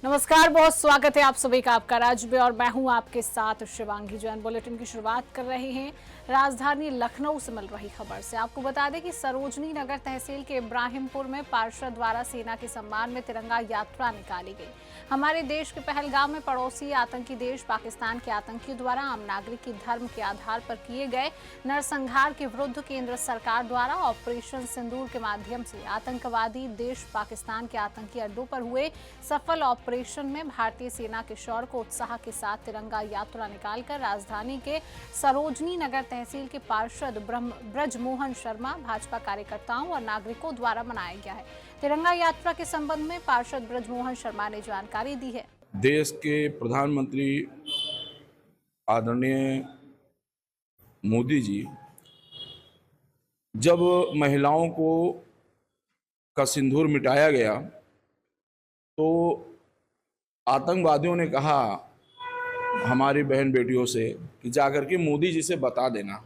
नमस्कार, बहुत स्वागत है आप सभी का आपका राज्य में और मैं हूं आपके साथ शिवांगी जैन। बुलेटिन की शुरुआत कर रहे हैं राजधानी लखनऊ से मिल रही खबर से। आपको बता दें कि सरोजनी नगर तहसील के इब्राहिमपुर में पार्षद द्वारा सेना के सम्मान में तिरंगा यात्रा निकाली गई। हमारे देश के पहलगाम में पड़ोसी आतंकी देश पाकिस्तान के आतंकियों द्वारा आम नागरिक की धर्म के आधार पर किए गए नरसंहार के विरुद्ध केंद्र सरकार द्वारा ऑपरेशन सिंदूर के माध्यम से आतंकवादी देश पाकिस्तान के आतंकी अड्डों पर हुए सफल ऑपरेशन में भारतीय सेना के शौर्य को उत्साह के साथ तिरंगा यात्रा निकालकर राजधानी के सरोजनी नगर तहसील के पार्षद ब्रजमोहन शर्मा, भाजपा कार्यकर्ताओं और नागरिकों द्वारा मनाया गया है। तिरंगा यात्रा के संबंध में पार्षद ब्रजमोहन शर्मा ने जानकारी दी है। देश के प्रधानमंत्री आदरणीय मोदी जी जब महिलाओं का सिंदूर मिटाया गया तो आतंकवादियों ने कहा हमारी बहन बेटियों से कि जाकर के मोदी जी से बता देना।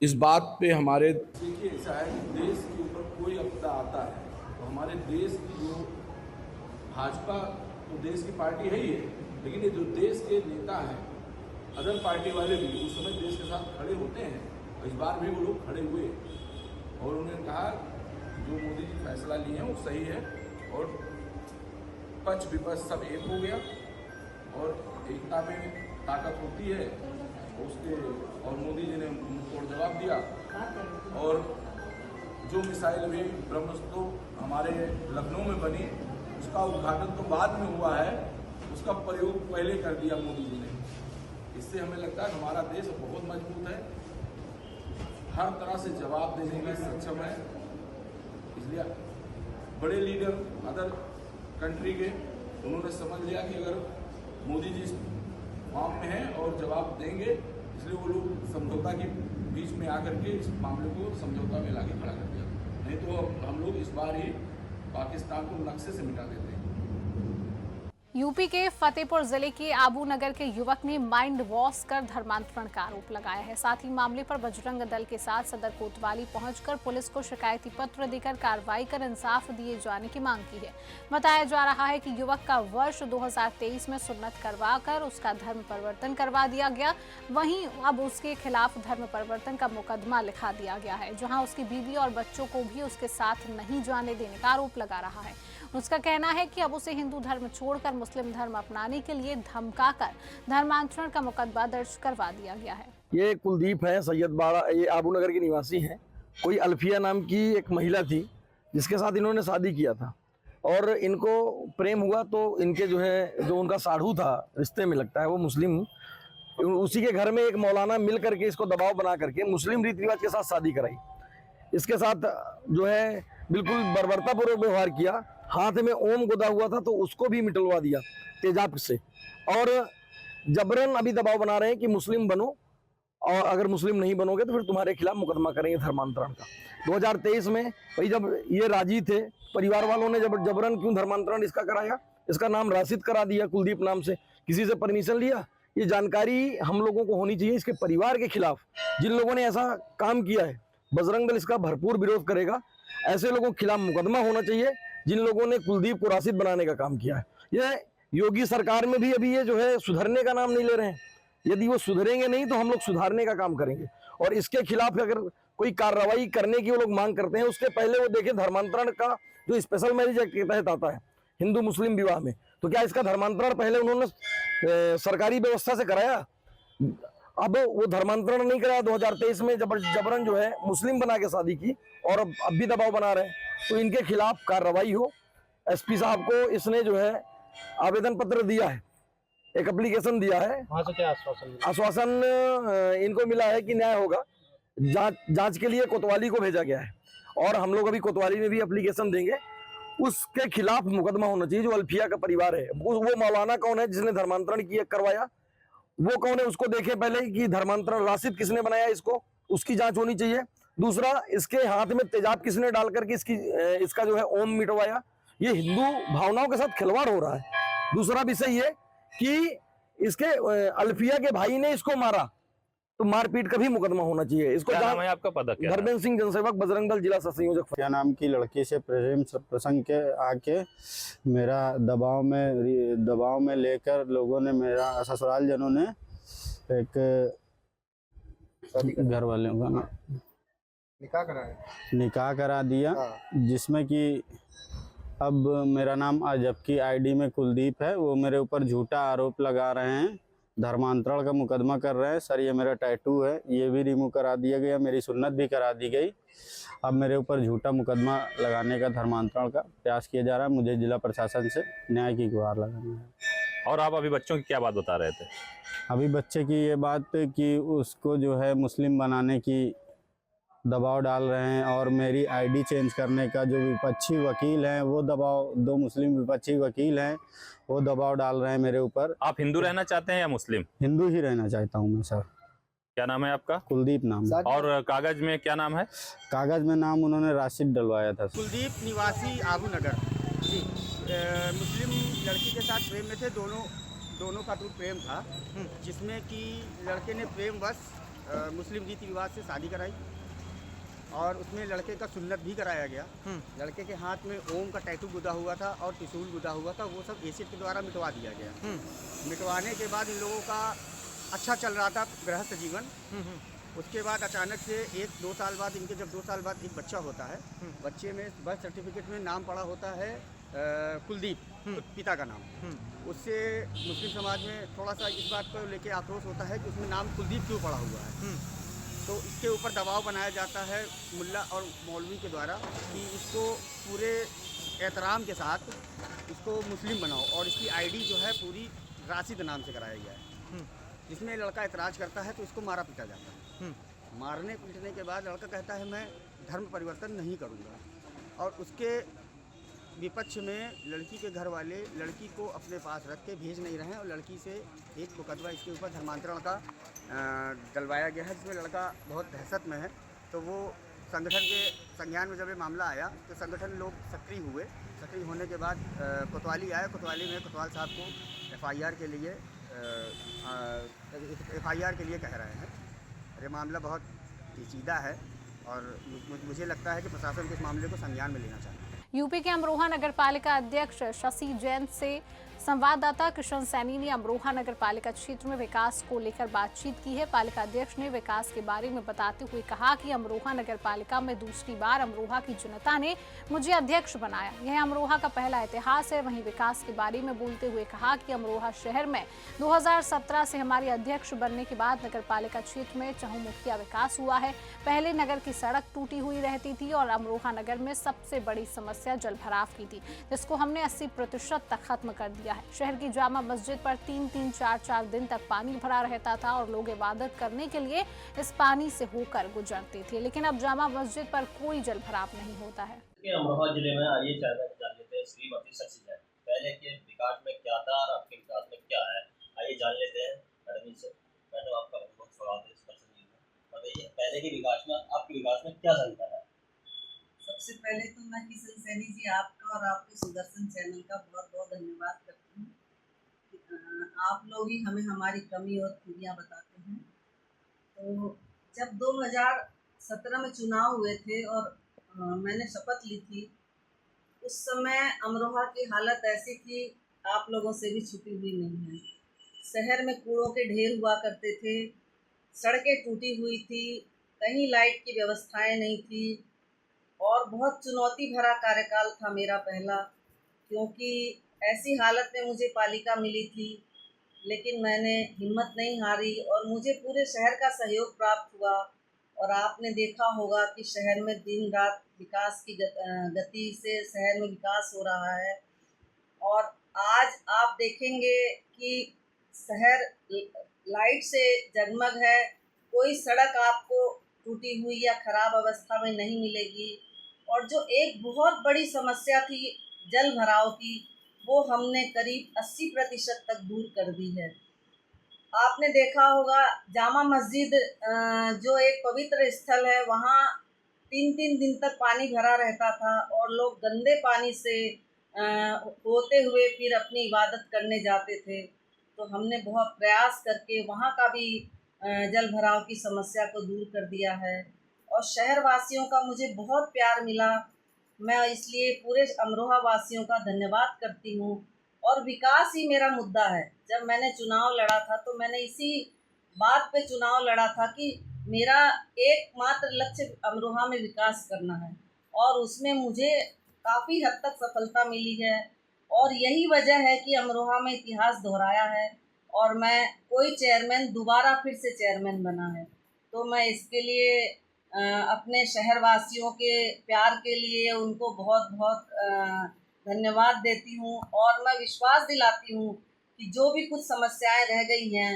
इस बात पे हमारे देखिए ऐसा है कि देश के ऊपर कोई आपदा आता है तो हमारे देश की जो भाजपा तो देश की पार्टी है ही है, लेकिन ये जो देश के नेता हैं अदर पार्टी वाले भी उस समय देश के साथ खड़े होते हैं। इस बार भी वो लोग खड़े हुए और उन्होंने कहा जो मोदी जी फैसला लिए हैं वो सही है और पक्ष विपक्ष सब एक हो गया और एकता में ताकत होती है उसके। और मोदी जी ने मुंहतोड़ जवाब दिया और जो मिसाइल अभी ब्रह्मोस हमारे लखनऊ में बनी उसका उद्घाटन तो बाद में हुआ है, उसका प्रयोग पहले कर दिया मोदी जी ने। इससे हमें लगता है हमारा देश बहुत मजबूत है, हर तरह से जवाब देने में सक्षम है। इसलिए बड़े लीडर अदर कंट्री के उन्होंने समझ लिया कि अगर मोदी जी फॉर्म में हैं और जवाब देंगे, इसलिए वो लोग समझौता के बीच में आकर के इस मामले को समझौता में लाके खड़ा कर दिया। नहीं तो हम लोग इस बार ही पाकिस्तान को नक्शे से मिटा देते हैं। यूपी के फतेहपुर जिले के आबू नगर के युवक ने माइंड वॉश कर धर्मांतरण का आरोप लगाया है। साथ ही मामले पर बजरंग दल के साथ सदर कोतवाली पहुंचकर पुलिस को शिकायती पत्र देकर कार्रवाई कर इंसाफ दिए जाने की मांग की है। बताया जा रहा है कि युवक का वर्ष 2023 में सुन्नत करवाकर उसका धर्म परिवर्तन करवा दिया गया। वहीं अब उसके खिलाफ धर्म परिवर्तन का मुकदमा लिखा दिया गया है, जहाँ उसकी बीवी और बच्चों को भी उसके साथ नहीं जाने देने का आरोप लगा रहा है। उसका कहना है कि अब उसे हिंदू धर्म छोड़कर मुस्लिम धर्म अपनाने के लिए धमकाकर धर्मांतरण का मुकदमा दर्ज करवा दिया गया है। ये कुलदीप है, सैयद बाड़ा, ये आबू नगर के निवासी हैं। कोई अल्फिया नाम की एक महिला थी जिसके साथ इन्होंने शादी किया था और इनको प्रेम हुआ तो इनके जो उनका साढ़ू था रिश्ते में लगता है वो मुस्लिम, उसी के घर में एक मौलाना मिल करके इसको दबाव बना करके मुस्लिम रीति रिवाज के साथ शादी कराई। इसके साथ बिल्कुल बर्बरतापूर्वक व्यवहार किया। हाथ में ओम गोदा हुआ था तो उसको भी मिटलवा दिया तेजाब से और जबरन अभी दबाव बना रहे हैं कि मुस्लिम बनो और अगर मुस्लिम नहीं बनोगे तो फिर तुम्हारे खिलाफ मुकदमा करेंगे धर्मांतरण का। 2023 में भाई जब ये राजी थे, परिवार वालों ने जबरन क्यों धर्मांतरण इसका कराया, इसका नाम राशिद करा दिया कुलदीप नाम से, किसी से परमिशन लिया। ये जानकारी हम लोगों को होनी चाहिए। इसके परिवार के खिलाफ जिन लोगों ने ऐसा काम किया है बजरंग दल इसका भरपूर विरोध करेगा। ऐसे लोगों के खिलाफ मुकदमा होना चाहिए जिन लोगों ने कुलदीप को राशिद बनाने का काम किया है। ये योगी सरकार में भी अभी ये सुधरने का नाम नहीं ले रहे हैं। यदि वो सुधरेंगे नहीं तो हम लोग सुधारने का काम करेंगे और इसके खिलाफ अगर कोई कार्रवाई करने की वो लोग मांग करते हैं उसके पहले वो देखें धर्मांतरण का जो स्पेशल मैरिज एक्ट के तहत आता है हिंदू मुस्लिम विवाह में, तो क्या इसका धर्मांतरण पहले उन्होंने सरकारी व्यवस्था से कराया? अब वो धर्मांतरण नहीं कराया। 2023 में जबरन मुस्लिम बना के शादी की और अब भी दबाव बना रहे हैं, तो इनके खिलाफ कार्रवाई हो। एसपी साहब को इसने आवेदन पत्र दिया है, एक एप्लीकेशन दिया है। वहाँ से क्या आश्वासन इनको मिला है कि न्याय होगा। जांच के लिए कोतवाली को भेजा गया है और हम लोग अभी कोतवाली में भी एप्लीकेशन देंगे। उसके खिलाफ मुकदमा होना चाहिए। जो अल्फिया का परिवार है वो मौलाना कौन है जिसने धर्मांतरण करवाया, वो कौन है उसको देखे पहले कि धर्मांतरण राशिद किसने बनाया, इसको उसकी जांच होनी चाहिए। दूसरा, इसके हाथ में तेजाब किसने डाल करके इसका ओम मिटवाया। ये हिंदू भावनाओं के साथ खिलवाड़ हो रहा है। दूसरा विषय ये कि इसके अल्फिया के भाई ने इसको मारा तो मारपीट का भी मुकदमा होना चाहिए। इसको क्या नाम है आपका? पता क्या है? धर्मेंद्र सिंह, जनसेवक, बजरंग दल, जिला संयोजक। क्या नाम की लड़की से प्रेम प्रसंग के आके मेरा दबाव में लेकर लोगों ने, मेरा ससुराल जनों ने एक घर वालों का निकाह करा दिया, जिसमें कि अब मेरा नाम, जबकि आईडी में कुलदीप है, वो मेरे ऊपर झूठा आरोप लगा रहे हैं, धर्मांतरण का मुकदमा कर रहे हैं। सर, ये मेरा टैटू है, ये भी रिमूव करा दिया गया, मेरी सुन्नत भी करा दी गई। अब मेरे ऊपर झूठा मुकदमा लगाने का, धर्मांतरण का प्रयास किया जा रहा है। मुझे जिला प्रशासन से न्याय की गुहार लगानी है। और आप अभी बच्चों की क्या बात बता रहे थे? अभी बच्चे की ये बात कि उसको जो है मुस्लिम बनाने की दबाव डाल रहे हैं, और मेरी आईडी चेंज करने का जो विपक्षी वकील हैं वो दबाव, 2 मुस्लिम विपक्षी वकील हैं, वो दबाव डाल रहे हैं मेरे ऊपर। आप हिंदू रहना चाहते हैं या मुस्लिम? हिंदू ही रहना चाहता हूं मैं सर। क्या नाम है आपका? कुलदीप नाम है। और कागज में क्या नाम है? कागज में नाम उन्होंने राशिद डलवाया था। कुलदीप निवासी आबू नगर जी। मुस्लिम लड़की के साथ प्रेम में थे, दोनों का तो प्रेम था, जिसमें कि लड़के ने प्रेमवश मुस्लिम रीति रिवाज से शादी कराई, और उसमें लड़के का सुन्नत भी कराया गया। लड़के के हाथ में ओम का टैटू गुदा हुआ था और त्रिशूल गुदा हुआ था, वो सब एसिड के द्वारा मिटवा दिया गया। मिटवाने के बाद इन लोगों का अच्छा चल रहा था गृहस्थ जीवन। उसके बाद अचानक से 1-2 साल बाद, इनके जब 2 साल बाद एक बच्चा होता है, बच्चे में बर्थ सर्टिफिकेट में नाम पड़ा होता है कुलदीप, पिता का नाम। उससे मुस्लिम समाज में थोड़ा सा इस बात को लेके आक्रोश होता है कि उसमें नाम कुलदीप क्यों पड़ा हुआ है। तो इसके ऊपर दबाव बनाया जाता है मुल्ला और मौलवी के द्वारा कि इसको पूरे एहतराम के साथ इसको मुस्लिम बनाओ, और इसकी आईडी जो है पूरी राशिद नाम से कराया गया है। जिसमें लड़का एतराज़ करता है तो इसको मारा पीटा जाता है। मारने पीटने के बाद लड़का कहता है मैं धर्म परिवर्तन नहीं करूँगा, और उसके विपक्ष में लड़की के घर वाले लड़की को अपने पास रख के भेज नहीं रहे हैं, और लड़की से एक मुकदमा इसके ऊपर धर्मांतरण का डलवाया गया है, जिसमें लड़का बहुत दहशत में है। तो वो संगठन के संज्ञान में जब ये मामला आया तो संगठन लोग सक्रिय हुए। सक्रिय होने के बाद कोतवाली आया। कोतवाली में कोतवाल साहब को एफआईआर के लिए कह रहे हैं। ये मामला बहुत पेचीदा है, और मुझे लगता है कि प्रशासन को इस मामले को संज्ञान में लेना चाहिए। यूपी के अमरोहा नगर पालिका अध्यक्ष शशि जैन से संवाददाता किशन सैनी ने अमरोहा नगर पालिका क्षेत्र में विकास को लेकर बातचीत की है। पालिका अध्यक्ष ने विकास के बारे में बताते हुए कहा कि अमरोहा नगर पालिका में दूसरी बार अमरोहा की जनता ने मुझे अध्यक्ष बनाया, यह अमरोहा का पहला इतिहास है। वहीं विकास के बारे में बोलते हुए कहा कि अमरोहा शहर में 2017 से हमारे अध्यक्ष बनने के बाद नगर पालिका क्षेत्र में चहुमुखिया विकास हुआ है। पहले नगर की सड़क टूटी हुई रहती थी, और अमरोहा नगर में सबसे बड़ी समस्या जलभराव की थी, जिसको हमने 80% तक खत्म कर दिया है। शहर की जामा मस्जिद पर 3-3, 4-4 दिन तक पानी भरा रहता था, और लोग इबादत करने के लिए इस पानी से होकर गुजरते थे, लेकिन अब जामा मस्जिद पर कोई जलभराव नहीं होता है। अमरोहा जिले में आइए जान लेते हैं श्रीमती शशि जैन पहले के विकास में क्या था और आपके विकास में क्या है। आइए जान लेते हैं मैडम से। मैडम, आपका बहुत स्वागत है इस पर्सन न्यूज़ में। बताइए, पहले के विकास में आपके विकास में क्या संख्या है? सबसे पहले तो मैं किशन सैनी जी आपका और आपके सुदर्शन चैनल का बहुत बहुत धन्यवाद करती हूँ। आप लोग ही हमें हमारी कमी और खूबियाँ बताते हैं। तो जब 2017 में चुनाव हुए थे और मैंने शपथ ली थी, उस समय अमरोहा की हालत ऐसी थी, आप लोगों से भी छुपी हुई नहीं है। शहर में कूड़ों के ढेर हुआ करते थे, सड़कें टूटी हुई थी, कहीं लाइट की व्यवस्थाएं नहीं थी, और बहुत चुनौती भरा कार्यकाल था मेरा पहला, क्योंकि ऐसी हालत में मुझे पालिका मिली थी। लेकिन मैंने हिम्मत नहीं हारी और मुझे पूरे शहर का सहयोग प्राप्त हुआ। और आपने देखा होगा कि शहर में दिन रात विकास की गति से शहर में विकास हो रहा है। और आज आप देखेंगे कि शहर लाइट से जगमग है, कोई सड़क आपको टूटी हुई या ख़राब अवस्था में नहीं मिलेगी। और जो एक बहुत बड़ी समस्या थी जल भराव की, वो हमने करीब 80% तक दूर कर दी है। आपने देखा होगा जामा मस्जिद जो एक पवित्र स्थल है, वहाँ 3-3 दिन तक पानी भरा रहता था और लोग गंदे पानी से होते हुए फिर अपनी इबादत करने जाते थे। तो हमने बहुत प्रयास करके वहाँ का भी जल भराव की समस्या को दूर कर दिया है और शहर वासियों का मुझे बहुत प्यार मिला। मैं इसलिए पूरे अमरोहा वासियों का धन्यवाद करती हूँ और विकास ही मेरा मुद्दा है। जब मैंने चुनाव लड़ा था तो मैंने इसी बात पे चुनाव लड़ा था कि मेरा एकमात्र लक्ष्य अमरोहा में विकास करना है और उसमें मुझे काफ़ी हद तक सफलता मिली है और यही वजह है कि अमरोहा में इतिहास दोहराया है और मैं कोई चेयरमैन दोबारा फिर से चेयरमैन बना है। तो मैं इसके लिए अपने शहरवासियों के प्यार के लिए उनको बहुत बहुत धन्यवाद देती हूँ और मैं विश्वास दिलाती हूँ कि जो भी कुछ समस्याएं रह गई हैं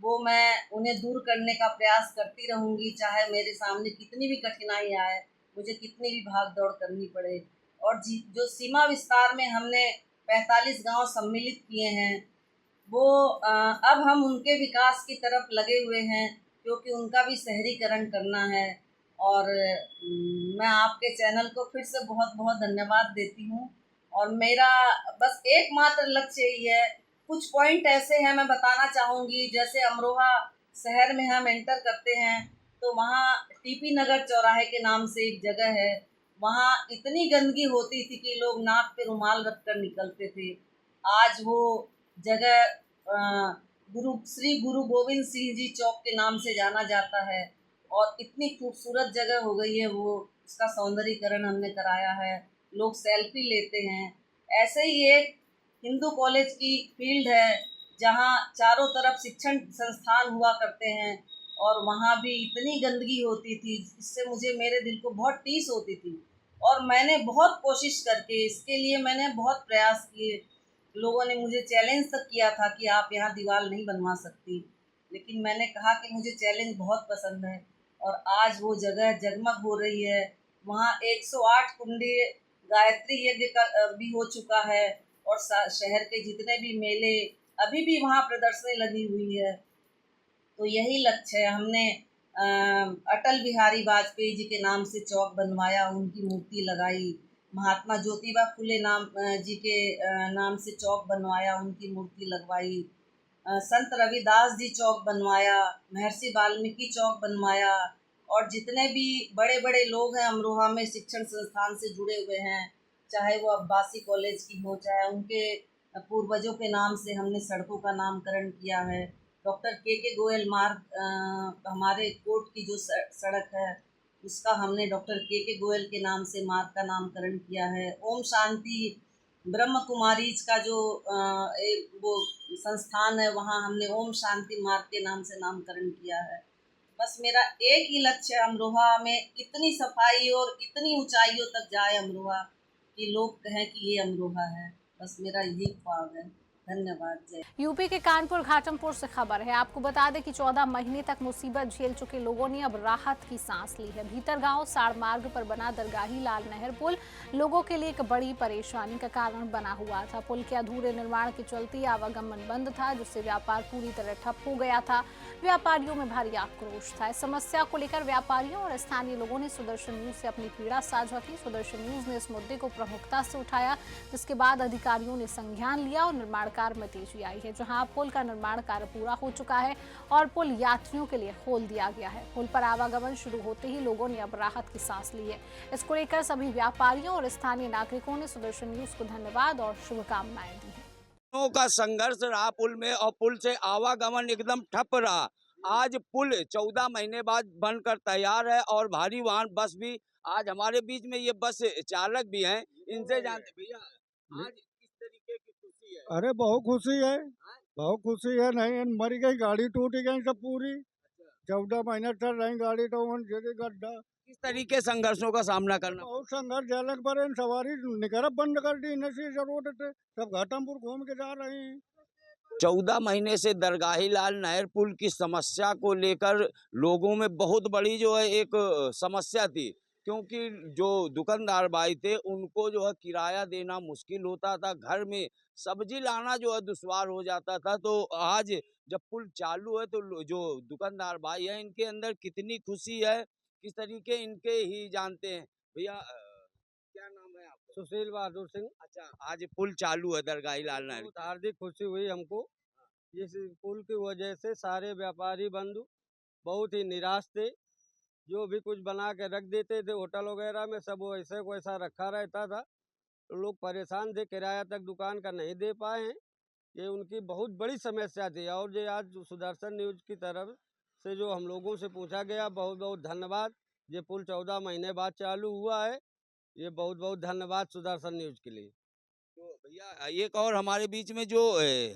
वो मैं उन्हें दूर करने का प्रयास करती रहूँगी, चाहे मेरे सामने कितनी भी कठिनाई आए, मुझे कितनी भी भाग दौड़ करनी पड़े। और जो सीमा विस्तार में हमने 45 गांव सम्मिलित किए हैं वो अब हम उनके विकास की तरफ लगे हुए हैं क्योंकि उनका भी शहरीकरण करना है। और मैं आपके चैनल को फिर से बहुत बहुत धन्यवाद देती हूँ और मेरा बस एकमात्र लक्ष्य यही है। कुछ पॉइंट ऐसे हैं मैं बताना चाहूँगी, जैसे अमरोहा शहर में हम एंटर करते हैं तो वहाँ टीपी नगर चौराहे के नाम से एक जगह है, वहाँ इतनी गंदगी होती थी कि लोग नाक पे रुमाल रख कर निकलते थे। आज वो जगह श्री गुरु गोविंद सिंह जी चौक के नाम से जाना जाता है और इतनी खूबसूरत जगह हो गई है वो, उसका सौंदर्यीकरण हमने कराया है, लोग सेल्फी लेते हैं। ऐसे ही एक हिंदू कॉलेज की फील्ड है जहाँ चारों तरफ शिक्षण संस्थान हुआ करते हैं और वहाँ भी इतनी गंदगी होती थी इससे मुझे मेरे दिल को बहुत टीस होती थी और मैंने बहुत कोशिश करके इसके लिए मैंने बहुत प्रयास किए। लोगों ने मुझे चैलेंज तक किया था कि आप यहाँ दीवार नहीं बनवा सकती, लेकिन मैंने कहा कि मुझे चैलेंज बहुत पसंद है और आज वो जगह जगमग हो रही है। वहाँ 108 कुंडी गायत्री यज्ञ का भी हो चुका है और शहर के जितने भी मेले अभी भी वहाँ प्रदर्शनी लगी हुई है। तो यही लक्ष्य है। हमने अटल बिहारी वाजपेयी जी के नाम से चौक बनवाया, उनकी मूर्ति लगाई। महात्मा ज्योतिबा फुले जी के नाम से चौक बनवाया, उनकी मूर्ति लगवाई। संत रविदास जी चौक बनवाया, महर्षि वाल्मीकि चौक बनवाया और जितने भी बड़े बड़े लोग हैं अमरोहा में शिक्षण संस्थान से जुड़े हुए हैं, चाहे वो अब्बासी कॉलेज की हो, चाहे उनके पूर्वजों के नाम से हमने सड़कों का नामकरण किया है। डॉक्टर के गोयल मार्ग हमारे कोर्ट की जो सड़क है उसका हमने डॉक्टर के गोयल के नाम से मार्ग का नामकरण किया है। ओम शांति ब्रह्म कुमारीज का जो वो संस्थान है वहाँ हमने ओम शांति मार्ग के नाम से नामकरण किया है। बस मेरा एक ही लक्ष्य है, अमरोहा में इतनी सफाई और इतनी ऊंचाइयों तक जाए अमरोहा कि लोग कहें कि ये अमरोहा है। बस मेरा यही ख्वाब है। धन्यवाद। जय। यूपी के कानपुर घाटमपुर से खबर है। आपको बता दें कि 14 महीने तक मुसीबत झेल चुके लोगों ने अब राहत की सांस ली है। भीतर गांव साड़ मार्ग पर बना दरगाही लाल नहर पुल लोगों के लिए एक बड़ी परेशानी का कारण बना हुआ था। पुल के अधूरे निर्माण के चलते आवागमन बंद था, जिससे व्यापार पूरी तरह ठप हो गया था। व्यापारियों में भारी आक्रोश था। इस समस्या को लेकर व्यापारियों और स्थानीय लोगों ने सुदर्शन न्यूज से अपनी पीड़ा साझा की। सुदर्शन न्यूज ने इस मुद्दे को प्रमुखता से उठाया, जिसके बाद अधिकारियों ने संज्ञान लिया और निर्माण कार्य में तेजी आई है। जहां पुल का निर्माण कार्य पूरा हो चुका है और पुल यात्रियों के लिए खोल दिया गया है। पुल पर आवागमन शुरू होते ही लोगों ने अब राहत की सांस ली है। इसको लेकर सभी व्यापारियों और स्थानीय नागरिकों ने सुदर्शन न्यूज को धन्यवाद और शुभकामनाएं दी है। का संघर्ष रहा पुल में और पुल से आवागमन एकदम ठप रहा। आज पुल 14 महीने बाद बनकर तैयार है और भारी वाहन बस भी आज हमारे बीच में ये बस चालक भी हैं, इनसे जानते भैया आज किस तरीके की खुशी है? अरे बहुत खुशी है, बहुत खुशी है। नहीं मरी गई गाड़ी, टूट गई सब पूरी। 14 महीने चल रही गाड़ी तो गड्ढा। किस तरीके संघर्षों का सामना करना? बहुत संघर्ष झेलक पर सवारी निकरब बंद कर दी नसी रोड से, सब घाटमपुर घूम के जा रही हैं। 14 महीने से दरगाही लाल नहर पुल की समस्या को लेकर लोगों में बहुत बड़ी जो है एक समस्या थी, क्योंकि जो दुकानदार भाई थे उनको जो है किराया देना मुश्किल होता था, घर में सब्जी लाना जो है दुश्वार हो जाता था। तो आज जब पुल चालू है तो जो दुकानदार भाई है इनके अंदर कितनी खुशी है, किस तरीके इनके ही जानते हैं। भैया क्या नाम है आपका? सुशील बहादुर सिंह। अच्छा, आज पुल चालू है दरगाही लाल नहर। हार्दिक खुशी हुई हमको। इस पुल की वजह से सारे व्यापारी बंधु बहुत ही निराश थे। जो भी कुछ बना के रख देते थे होटल वगैरह में, सब वैसे को वैसा रखा रहता था। लोग परेशान थे, किराया तक दुकान का नहीं दे पाए हैं। ये उनकी बहुत बड़ी समस्या थी। और ये आज सुदर्शन न्यूज की तरफ से जो हम लोगों से पूछा गया, बहुत बहुत धन्यवाद। ये पुल 14 महीने बाद चालू हुआ है। ये बहुत बहुत धन्यवाद सुदर्शन न्यूज के लिए। तो भैया एक और हमारे बीच में जो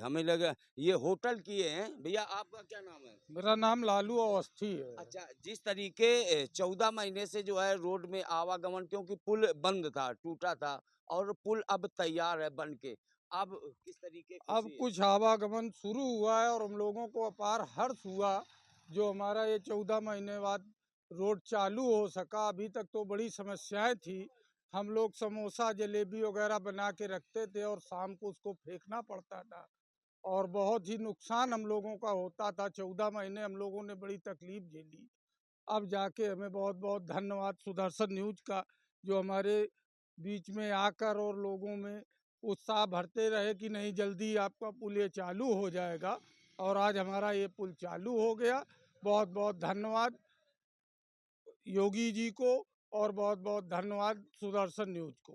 हमें लगा ये होटल किए हैं, भैया आपका क्या नाम है? मेरा नाम लालू अवस्थी है। अच्छा, जिस तरीके 14 महीने से जो है रोड में आवागमन, क्योंकि पुल बंद था, टूटा था, और पुल अब तैयार है बन के, अब किस तरीके अब कुछ आवागमन शुरू हुआ है और हम लोगों को अपार हर्ष हुआ जो हमारा ये 14 महीने बाद रोड चालू हो सका। अभी तक तो बड़ी समस्याएं थी। हम लोग समोसा जलेबी वगैरह बना के रखते थे और शाम को उसको फेंकना पड़ता था और बहुत ही नुकसान हम लोगों का होता था। 14 महीने हम लोगों ने बड़ी तकलीफ झेली। अब जाके हमें बहुत बहुत धन्यवाद सुदर्शन न्यूज का, जो हमारे बीच में आकर और लोगों में उत्साह भरते रहे कि नहीं जल्दी आपका पुल ये चालू हो जाएगा। और आज हमारा ये पुल चालू हो गया। बहुत बहुत धन्यवाद योगी जी को और बहुत बहुत धन्यवाद सुदर्शन न्यूज को।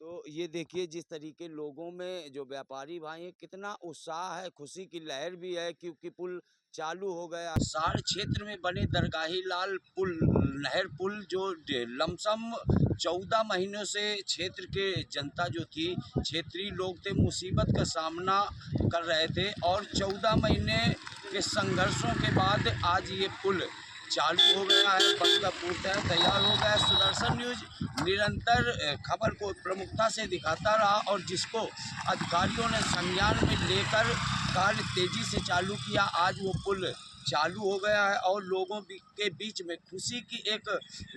तो ये देखिए जिस तरीके लोगों में जो व्यापारी भाई हैं, कितना उत्साह है, खुशी की लहर भी है क्योंकि पुल चालू हो गया। सार क्षेत्र में बने दरगाही लाल पुल, नहर पुल, जो लमसम 14 महीनों से क्षेत्र के जनता जो थी, क्षेत्रीय लोग थे, मुसीबत का सामना कर रहे थे। और 14 महीने के संघर्षों के बाद आज ये पुल चालू हो गया है, बनकर पूर्णतः तैयार हो गया है। सुदर्शन न्यूज निरंतर खबर को प्रमुखता से दिखाता रहा और जिसको अधिकारियों ने संज्ञान में लेकर कार्य तेजी से चालू किया। आज वो पुल चालू हो गया है और लोगों के बीच में खुशी की एक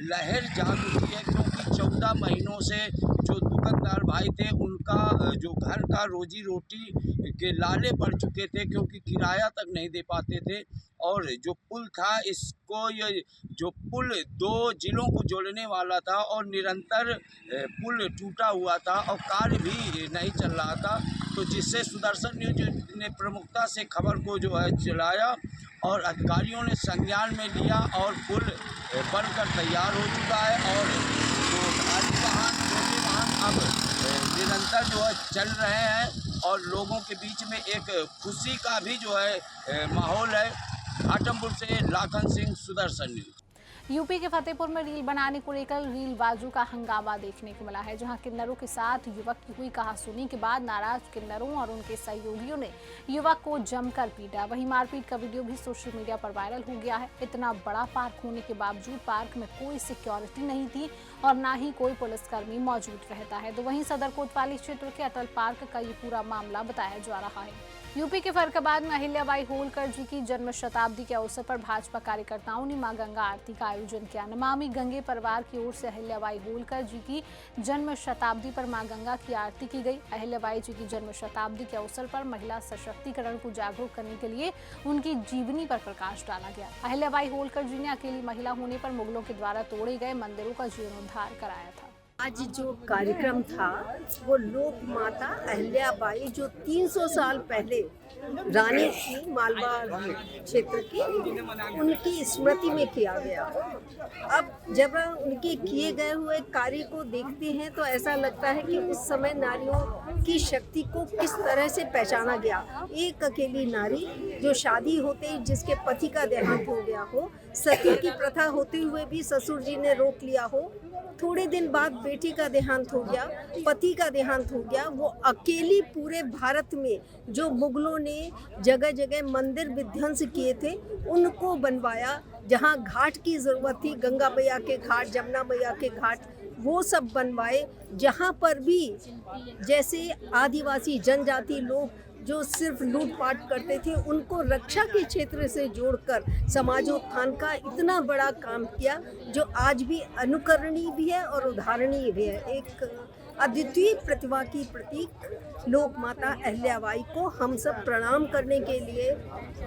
लहर जाग उठी है, क्योंकि 14 महीनों से जो दुकानदार भाई थे उनका जो घर का रोजी रोटी के लाले पड़ चुके थे, क्योंकि किराया तक नहीं दे पाते थे। और जो पुल था, इसको ये जो पुल 2 जिलों को जोड़ने वाला था और निरंतर पुल टूटा हुआ था और कार्य भी नहीं चल रहा था, तो जिससे सुदर्शन न्यूज ने प्रमुखता से खबर को जो है चलाया और अधिकारियों ने संज्ञान में लिया और पुल बनकर तैयार हो चुका है। और जो भारी वाहन, छोटे वाहन अब निरंतर जो है चल रहे हैं और लोगों के बीच में एक खुशी का भी जो है माहौल है। आटमपुर से लाखन सिंह, सुदर्शन न्यूज। यूपी के फतेहपुर में रील बनाने को लेकर रीलबाजों का हंगामा देखने को मिला है, जहां किन्नरों के साथ युवक की हुई कहासुनी के बाद नाराज किन्नरों और उनके सहयोगियों ने युवक को जमकर पीटा। वहीं मारपीट का वीडियो भी सोशल मीडिया पर वायरल हो गया है। इतना बड़ा पार्क होने के बावजूद पार्क में कोई सिक्योरिटी नहीं थी और ना ही कोई पुलिसकर्मी मौजूद रहता है। तो वहीं सदर कोतवाली क्षेत्र के अटल पार्क का ये पूरा मामला बताया जा रहा है। यूपी के फर्रुखाबाद में अहिल्याबाई होलकर जी की जन्म शताब्दी के अवसर पर भाजपा कार्यकर्ताओं ने मां गंगा आरती का आयोजन किया। नमामि गंगे परिवार की ओर से अहिल्याबाई होलकर जी की जन्म शताब्दी पर मां गंगा की आरती की गई। अहिल्याबाई जी की जन्म शताब्दी के अवसर पर महिला सशक्तिकरण को जागरूक करने के लिए उनकी जीवनी पर प्रकाश डाला गया। अहिल्याबाई होलकर जी ने अकेली महिला होने पर मुगलों के द्वारा तोड़े गए मंदिरों का जीर्णोद्धार कराया था। आज जो कार्यक्रम था वो लोक माता अहिल्याबाई जो 300 साल पहले रानी थी मालवा क्षेत्र की, उनकी स्मृति में किया गया। अब जब उनके किए गए हुए कार्य को देखते हैं तो ऐसा लगता है कि उस समय नारियों की शक्ति को किस तरह से पहचाना गया। एक अकेली नारी जो शादी होते जिसके पति का देहांत हो गया हो, सती की प्रथा होते हुए भी ससुर जी ने रोक लिया हो, थोड़े दिन बाद बेटी का देहांत हो गया, पति का देहांत हो गया, वो अकेली पूरे भारत में जो मुगलों ने जगह जगह मंदिर विध्वंस किए थे उनको बनवाया। जहाँ घाट की ज़रूरत थी, गंगा मैया के घाट, जमुना मैया के घाट, वो सब बनवाए। जहाँ पर भी जैसे आदिवासी जनजाति लोग जो सिर्फ लूटपाट करते थे, उनको रक्षा के क्षेत्र से जोड़कर समाजोत्थान का इतना बड़ा काम किया जो आज भी अनुकरणीय भी है और उदाहरणीय भी है। एक अद्वितीय प्रतिभा की प्रतीक लोक माता अहिल्याबाई को हम सब प्रणाम करने के लिए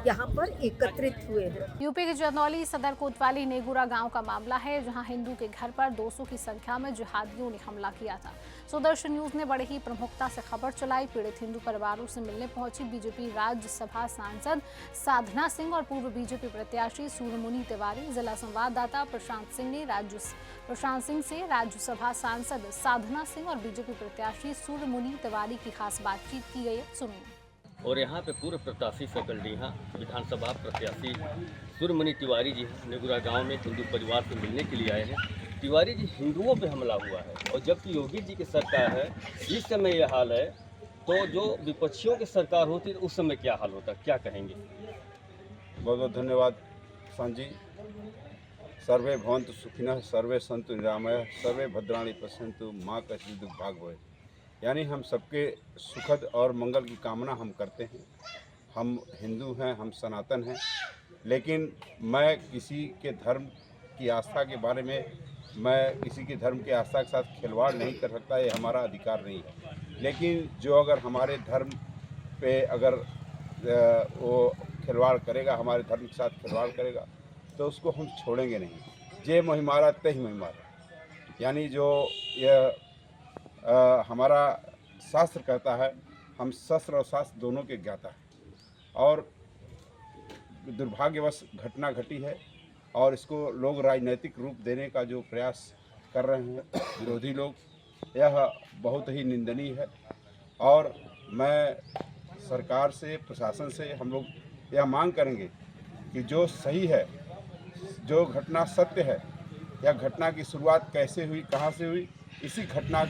यहाँ पर एकत्रित हुए हैं। यूपी के जरनौली सदर कोतवाली नेगुरा गांव का मामला है, जहां हिंदू के घर पर 200 की संख्या में जिहादियों ने हमला किया था। सुदर्शन न्यूज ने बड़े ही प्रमुखता से खबर चलाई। पीड़ित हिंदू परिवारों से मिलने पहुंची बीजेपी राज्यसभा सांसद साधना सिंह और पूर्व बीजेपी प्रत्याशी सूर्यमुनि तिवारी। जिला संवाददाता प्रशांत सिंह से राज्यसभा सांसद साधना सिंह और बीजेपी प्रत्याशी सूर्यमुनि तिवारी की खास बातचीत की गई है, सुनिए। और यहाँ पे पूर्व प्रत्याशी सकलडीहा विधानसभा प्रत्याशी सूर्यमुनि तिवारी जी नेगुरा गांव में हिंदू परिवार से मिलने के लिए आए हैं। तिवारी जी, हिंदुओं पे हमला हुआ है और जबकि योगी जी की सरकार है इस समय यह हाल है, तो जो विपक्षियों की सरकार होती तो उस समय क्या हाल होता, क्या कहेंगे? बहुत बहुत धन्यवाद शांत जी। सर्वे भवन्तु सुखिनः, सर्वे सन्तु निरामयः, सर्वे भद्राणि पश्यन्तु माँ कश्चित् दुर्भाग् भवेत्। यानी हम सबके सुखद और मंगल की कामना हम करते हैं। हम हिंदू हैं, हम सनातन हैं, लेकिन मैं किसी के धर्म की आस्था के बारे में, मैं किसी के धर्म की आस्था के साथ खिलवाड़ नहीं कर सकता, ये हमारा अधिकार नहीं है। लेकिन जो अगर हमारे धर्म पे अगर वो खिलवाड़ करेगा, हमारे धर्म के साथ खिलवाड़ करेगा, तो उसको हम छोड़ेंगे नहीं। जे मोहि मारा तहि मोहि मारा, यानी जो यह हमारा शास्त्र कहता है, हम शस्त्र और शास्त्र दोनों के ज्ञाता हैं। और दुर्भाग्यवश घटना घटी है और इसको लोग राजनीतिक रूप देने का जो प्रयास कर रहे हैं विरोधी लोग, यह बहुत ही निंदनीय है। और मैं सरकार से, प्रशासन से हम लोग यह मांग करेंगे कि जो सही है, जो घटना सत्य है, यह घटना की शुरुआत कैसे हुई, कहाँ से हुई, इसी घटना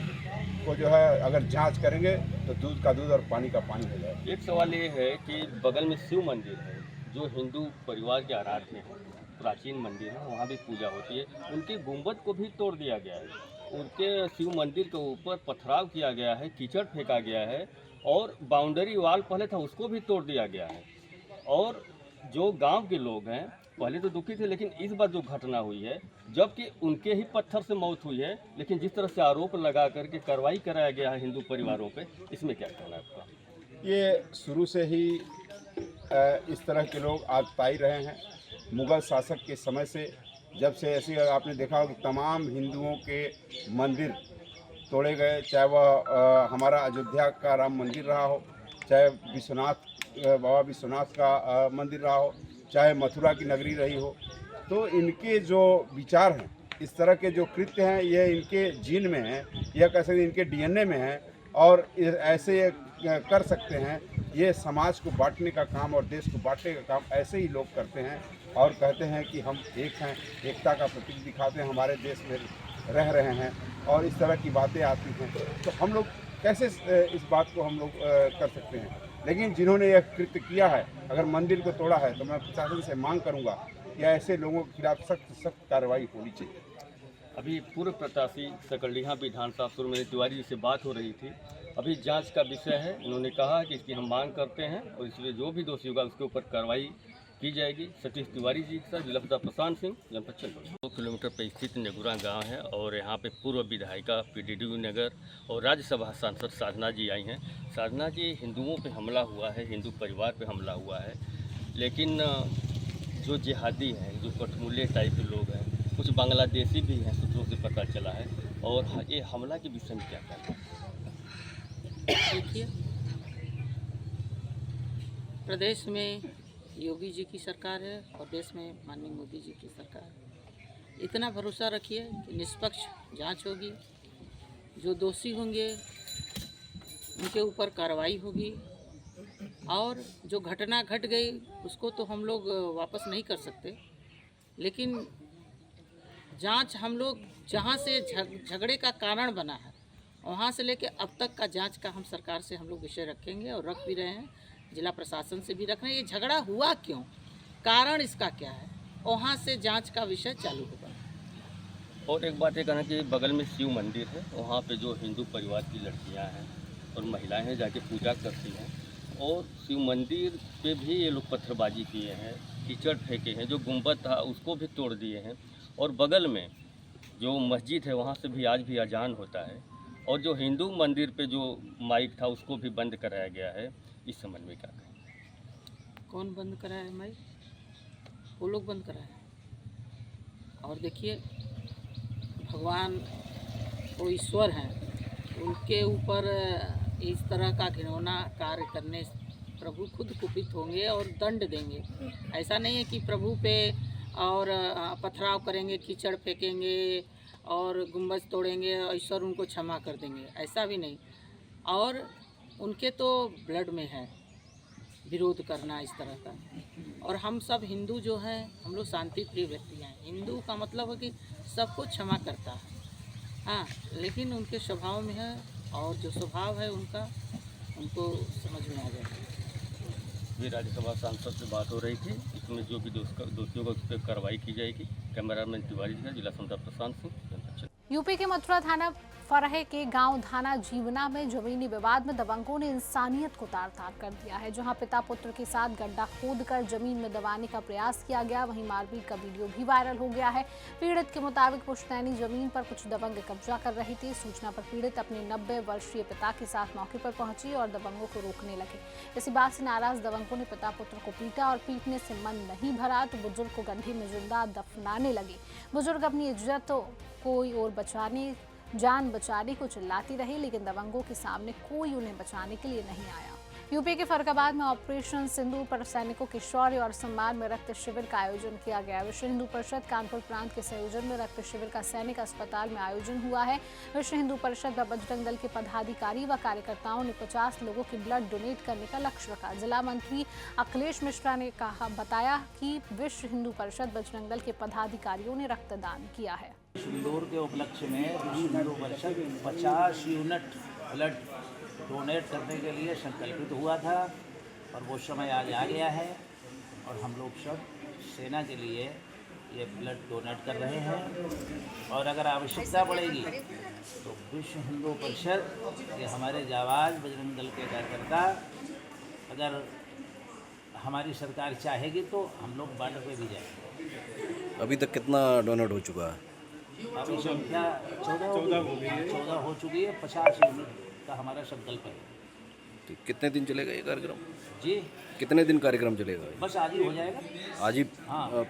को जो है अगर जांच करेंगे तो दूध का दूध और पानी का पानी हो जाएगा। एक सवाल ये है कि बगल में शिव मंदिर है जो हिंदू परिवार के आराध्य है, प्राचीन मंदिर है, वहाँ भी पूजा होती है। उनके गुंबद को भी तोड़ दिया गया है, उनके शिव मंदिर के ऊपर पथराव किया गया है, कीचड़ फेंका गया है और बाउंड्री वाल पहले था उसको भी तोड़ दिया गया है। और जो गांव के लोग हैं पहले तो दुखी थे, लेकिन इस बार जो घटना हुई है, जबकि उनके ही पत्थर से मौत हुई है, लेकिन जिस तरह से आरोप लगा करके कार्रवाई कराया गया है हिंदू परिवारों पे, इसमें क्या कहना है आपका? ये शुरू से ही इस तरह के लोग आगताई रहे हैं। मुग़ल शासक के समय से, जब से ऐसी आपने देखा हो कि तमाम हिंदुओं के मंदिर तोड़े गए, चाहे वह हमारा अयोध्या का राम मंदिर रहा हो, चाहे बाबा विश्वनाथ का मंदिर रहा हो, चाहे मथुरा की नगरी रही हो। तो इनके जो विचार हैं, इस तरह के जो कृत्य हैं, ये इनके जीन में हैं, यह कह सकते इनके डीएनए में हैं और ऐसे कर सकते हैं। ये समाज को बांटने का काम और देश को बांटने का काम ऐसे ही लोग करते हैं और कहते हैं कि हम एक हैं, एकता का प्रतीक दिखाते हैं, हमारे देश में रह रहे हैं, और इस तरह की बातें आती हैं। तो हम लोग कैसे इस बात को हम लोग कर सकते हैं? लेकिन जिन्होंने यह कृत्य किया है, अगर मंदिर को तोड़ा है, तो मैं प्रशासन से मांग करूंगा कि ऐसे लोगों के खिलाफ सख्त कार्रवाई होनी चाहिए। अभी पूर्व प्रत्याशी सकलडीहा विधानसभा सूर्यमुनि तिवारी जी से बात हो रही थी। अभी जांच का विषय है, उन्होंने कहा कि इसकी हम मांग करते हैं और इसमें जो भी दोषी होगा उसके ऊपर कार्रवाई की जाएगी। सतीश तिवारी जी के साथ जिला प्रशांत सिंह, जनपद चंदौली। 2 किलोमीटर पर स्थित नेगुरा गांव है और यहाँ पे पूर्व विधायिका पीडीडी नगर और राज्यसभा सांसद साधना जी आई हैं। साधना जी, हिंदुओं पे हमला हुआ है, हिंदू परिवार पे हमला हुआ है, लेकिन जो जिहादी हैं, जो कठमुल्ले टाइप के लोग हैं, कुछ बांग्लादेशी भी हैं, सूत्रों से पता चला है। और ये हमला के विषय में क्या कहना है? देखिए, प्रदेश में योगी जी की सरकार है और देश में माननीय मोदी जी की सरकार है। इतना भरोसा रखिए कि निष्पक्ष जांच होगी, जो दोषी होंगे उनके ऊपर कार्रवाई होगी, और जो घटना घट गई उसको तो हम लोग वापस नहीं कर सकते, लेकिन जांच हम लोग जहां से झगड़े का कारण बना है वहां से लेके अब तक का जांच का हम सरकार से हम लोग विषय रखेंगे और रख भी रहे हैं, जिला प्रशासन से भी रख रहे हैं। ये झगड़ा हुआ क्यों, कारण इसका क्या है, वहाँ से जांच का विषय चालू होगा। और एक बात ये कहना कि बगल में शिव मंदिर है, वहाँ पे जो हिंदू परिवार की लड़कियाँ हैं और महिलाएं हैं जाके पूजा करती हैं, और शिव मंदिर पे भी ये लोग पत्थरबाजी किए हैं, कीचड़ फेंके हैं, जो गुंबद था उसको भी तोड़ दिए हैं। और बगल में जो मस्जिद है वहाँ से भी आज भी अजान होता है, और जो हिंदू मंदिर पे जो माइक था उसको भी बंद कराया गया है, इस संबंध में क्या कहें? कौन बंद कराया है माइक? वो लोग बंद कराए। और देखिए, भगवान वो ईश्वर हैं, उनके ऊपर इस तरह का घिनौना कार्य करने प्रभु खुद कुपित होंगे और दंड देंगे। ऐसा नहीं है कि प्रभु पे और पथराव करेंगे, कीचड़ फेंकेंगे और गुंबज तोड़ेंगे और ईश्वर उनको क्षमा कर देंगे, ऐसा भी नहीं। और उनके तो ब्लड में है विरोध करना इस तरह का। और हम सब हिंदू जो हैं, हम लोग शांति प्रिय व्यक्ति हैं। हिंदू का मतलब है कि सबको क्षमा करता है, हाँ, लेकिन उनके स्वभाव में है, और जो स्वभाव है उनका उनको समझ में आ जाएगा। ये राज्यसभा सांसद से बात हो रही थी, इसमें जो भी दोषियों को उस पर कार्रवाई की जाएगी। कैमरामैन तिवारी जी, जिला समाचार प्रशांत सिंह। यूपी के मथुरा थाना फरहे के गांव धाना जीवना में जमीनी विवाद में दबंगों ने इंसानियत को तार-तार कर दिया है। जहां पिता पुत्र के साथ गड्ढा खोदकर जमीन में दबाने का प्रयास किया गया, वहीं मारपीट का वीडियो भी वायरल हो गया है। पीड़ित के मुताबिक पुश्तैनी जमीन पर कुछ दबंग कब्जा कर रहे थे। सूचना पर पीड़ित अपने 90 वर्षीय पिता के साथ मौके पर पहुंची और दबंगों को रोकने लगे। इसी बात से नाराज दबंगों ने पिता पुत्र को पीटा और पीटने से मन नहीं भरा तो बुजुर्ग को गड्ढे में जिंदा दफनाने लगे। बुजुर्ग अपनी इज्जत कोई और जान बचाने को चिल्लाती रही, लेकिन दबंगों के सामने कोई उन्हें बचाने के लिए नहीं आया। यूपी के फरकाबाद में ऑपरेशन सिंदूर पर सैनिकों के शौर्य और सम्मान में रक्त शिविर का आयोजन किया गया। विश्व हिंदू परिषद कानपुर प्रांत के संयोजन में रक्त शिविर का सैनिक अस्पताल में आयोजन हुआ है। विश्व हिंदू परिषद व बजरंग दल के पदाधिकारी व कार्यकर्ताओं ने 50 लोगों के ब्लड डोनेट करने का लक्ष्य रखा। जिला मंत्री अखिलेश मिश्रा ने बताया कि विश्व हिंदू परिषद बजरंग दल के पदाधिकारियों ने रक्तदान किया है। सिंदूर के उपलक्ष्य में विश्व Hindu Parishad 50 unit blood donate करने के लिए संकल्पित हुआ था और वो समय आज आ गया है और हम लोग सब सेना के लिए ये ब्लड डोनेट कर रहे हैं। और अगर आवश्यकता पड़ेगी तो विश्व हिंदू परिषद ये हमारे जाबाज बजरंग दल के कार्यकर्ता, अगर हमारी सरकार चाहेगी तो हम लोग बॉर्डर पे भी जाएंगे। अभी तक कितना डोनेट हो चुका है? अभी संख्या 14 हो चुकी है। 50 यूनिट का हमारा संकल्प है। कितने दिन चलेगा ये कार्यक्रम जी? कितने दिन कार्यक्रम चलेगा? बस आज ही हो जाएगा। आज ही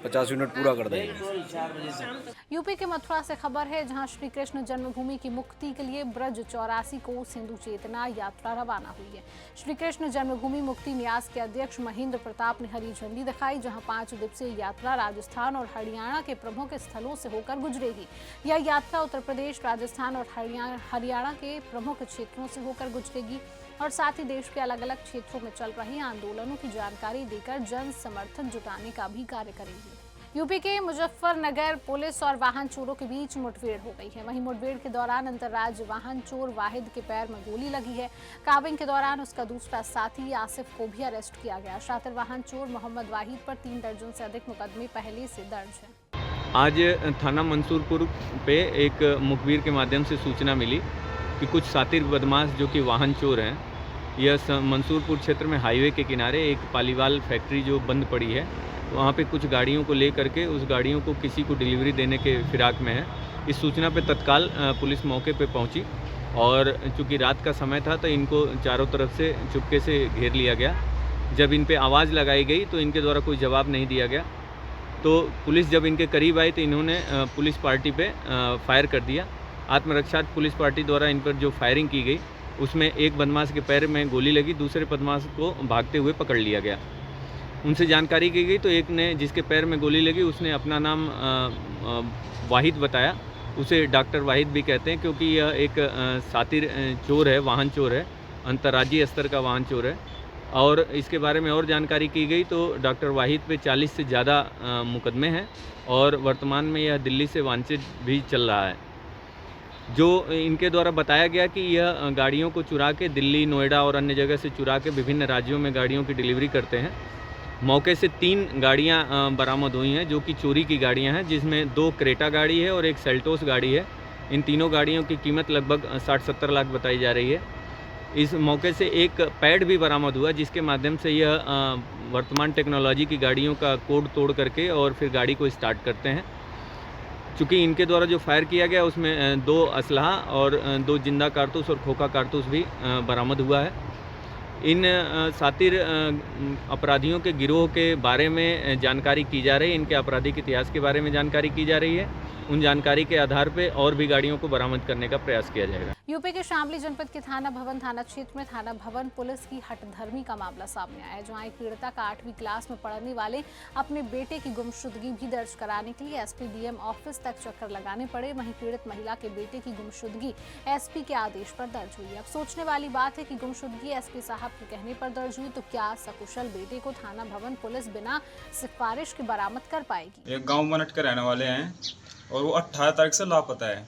50 यूनिट पूरा कर देंगे। 4 बजे तक। यूपी के मथुरा से खबर है, जहां श्री कृष्ण जन्मभूमि की मुक्ति के लिए ब्रज 84 को सिंधु चेतना यात्रा रवाना हुई है। श्री कृष्ण जन्मभूमि मुक्ति न्यास के अध्यक्ष महेंद्र प्रताप ने हरी झंडी दिखाई, जहां 5 दिवसीय यात्रा राजस्थान और हरियाणा के प्रमुख स्थलों से होकर गुजरेगी। यह यात्रा उत्तर प्रदेश, राजस्थान और हरियाणा के प्रमुख क्षेत्रों से होकर गुजरेगी और साथ ही देश के अलग अलग क्षेत्रों में चल रहे आंदोलनों की जानकारी देकर जन समर्थन जुटाने का भी कार्य करेंगी। यूपी के मुजफ्फरनगर पुलिस और वाहन चोरों के बीच मुठभेड़ हो गई है। वहीं मुठभेड़ के दौरान अंतर्राज्यीय वाहन चोर वाहिद के पैर में गोली लगी है। काबिंग के दौरान उसका दूसरा साथी आसिफ को भी अरेस्ट किया गया। शातिर वाहन चोर मोहम्मद वाहिद पर 3 दर्जन से अधिक मुकदमे पहले से दर्ज हैं। आज थाना मंसूरपुर पे एक मुखबिर के माध्यम से सूचना मिली कि कुछ शातिर बदमाश जो कि वाहन चोर हैं, यह मंसूरपुर क्षेत्र में हाईवे के किनारे एक पालीवाल फैक्ट्री जो बंद पड़ी है, वहाँ पे कुछ गाड़ियों को ले करके उस गाड़ियों को किसी को डिलीवरी देने के फिराक में है। इस सूचना पे तत्काल पुलिस मौके पे पहुँची और चूँकि रात का समय था तो इनको चारों तरफ से चुपके से घेर लिया गया। जब इन पे आवाज़ लगाई गई तो इनके द्वारा कोई जवाब नहीं दिया गया, तो पुलिस जब इनके करीब आई तो इन्होंने पुलिस पार्टी पे फायर कर दिया। आत्मरक्षा पुलिस पार्टी द्वारा इन पर जो फायरिंग की गई उसमें एक बदमाश के पैर में गोली लगी, दूसरे बदमाश को भागते हुए पकड़ लिया गया। उनसे जानकारी की गई तो एक ने, जिसके पैर में गोली लगी, उसने अपना नाम वाहिद बताया। उसे डॉक्टर वाहिद भी कहते हैं क्योंकि यह एक शातिर चोर है, वाहन चोर है, अंतर्राज्यीय स्तर का वाहन चोर है। और इसके बारे में और जानकारी की गई तो डॉक्टर वाहिद पे 40 से ज़्यादा मुकदमे हैं और वर्तमान में यह दिल्ली से वांछित भी चल रहा है। जो इनके द्वारा बताया गया कि यह गाड़ियों को चुरा के दिल्ली, नोएडा और अन्य जगह से चुरा के विभिन्न राज्यों में गाड़ियों की डिलीवरी करते हैं। मौके से 3 गाड़ियां बरामद हुई हैं जो कि चोरी की गाड़ियां हैं, जिसमें 2 क्रेटा गाड़ी है और एक सेल्टोस गाड़ी है। इन तीनों गाड़ियों की कीमत लगभग 60-70 लाख बताई जा रही है। इस मौके से एक पैड भी बरामद हुआ जिसके माध्यम से यह वर्तमान टेक्नोलॉजी की गाड़ियों का कोड तोड़ करके और फिर गाड़ी को स्टार्ट करते हैं। चूँकि इनके द्वारा जो फायर किया गया उसमें 2 असलहा और 2 जिंदा कारतूस और खोखा कारतूस भी बरामद हुआ है। इन सातिर अपराधियों के गिरोह के बारे में जानकारी की जा रही है, इनके आपराधिक इतिहास के बारे में जानकारी की जा रही है। उन जानकारी के आधार पे और भी गाड़ियों को बरामद करने का प्रयास किया जाएगा। यूपी के शामली जनपद के थाना भवन थाना क्षेत्र में थाना भवन पुलिस की हठधर्मी का मामला सामने आया है, जहां एक पीड़िता का 8वीं क्लास में पढ़ने वाले अपने बेटे की गुमशुदगी भी दर्ज कराने के लिए एसपी डीएम ऑफिस तक चक्कर लगाने पड़े। वहीं पीड़ित महिला के बेटे की गुमशुदगी एसपी के आदेश पर दर्ज हुई। अब सोचने वाली बात है कि गुमशुदगी एसपी साहब के कहने पर दर्ज हुई तो क्या सकुशल बेटे को थाना भवन पुलिस बिना सिफारिश के बरामद कर पाएगी। एक गाँव मनट के रहने वाले हैं और वो 18 तारीख से लापता है।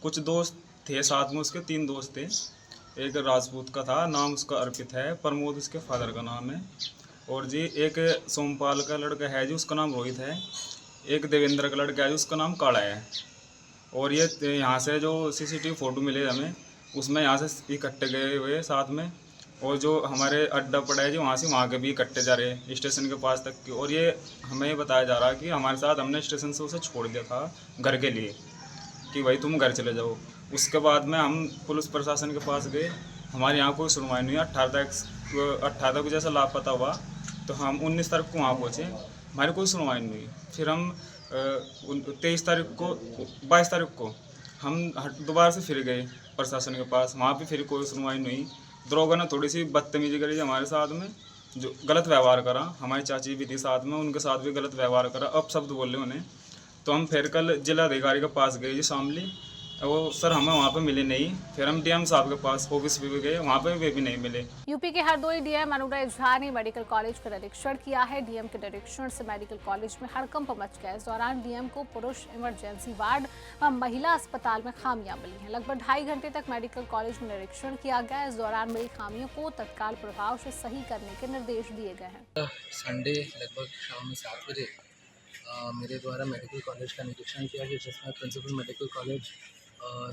कुछ दोस्त थे साथ में, उसके 3 दोस्त थे। एक राजपूत का था, नाम उसका अर्पित है, प्रमोद उसके फादर का नाम है, और जी एक सोमपाल का लड़का है जी, उसका नाम रोहित है। एक देवेंद्र का लड़का है जी, उसका नाम काला है। और ये यहाँ से जो सीसीटीवी फोटो मिले हमें, उसमें यहाँ से इकट्ठे गए हुए साथ में, और जो हमारे अड्डा पड़ा है जी वहाँ से वहाँ के भी इकट्ठे जा रहे हैं स्टेशन के पास तक की। और ये हमें ये बताया जा रहा है कि हमारे साथ हमने स्टेशन से उसे छोड़ दिया था घर के लिए कि भाई तुम घर चले जाओ। उसके बाद में हम पुलिस प्रशासन के पास गए, हमारे यहाँ कोई सुनवाई नहीं हुई। 18 तारीख को जैसा लापता हुआ तो हम 19 तारीख को वहाँ पहुँचे, हमारी कोई सुनवाई नहीं हुई। फिर हम 22 तारीख को हम दोबारा से फिर गए प्रशासन के पास, वहाँ पे फिर कोई सुनवाई नहीं हुई। दरोगा ने थोड़ी सी बदतमीजी करी हमारे साथ में, जो गलत व्यवहार करा। हमारी चाची भी थी साथ में, उनके साथ भी गलत व्यवहार करा, अपशब्द बोले उन्हें। तो हम फिर कल जिला अधिकारी के पास गए जी शामली, वो सर हमें वहाँ पे मिले नहीं। फिर हम डीएम साहब के पास ऑफिस भी गए, वहाँ पे वे भी नहीं मिले। यूपी के हरदोई डीएम अनुराग झा ने मेडिकल कॉलेज का निरीक्षण किया है। डीएम के निरीक्षण से मेडिकल कॉलेज में हड़कंप मच गया। इस दौरान डीएम को पुरुष इमरजेंसी वार्ड व महिला अस्पताल में खामियां मिली हैं। लगभग 2.5 घंटे तक मेडिकल कॉलेज में निरीक्षण किया गया। इस दौरान मिली खामियों को तत्काल प्रभाव से सही करने के निर्देश दिए गए हैं। संडे लगभग शाम में 7 बजे मेरे द्वारा मेडिकल कॉलेज का निरीक्षण किया गया, जिसमें प्रिंसिपल मेडिकल कॉलेज,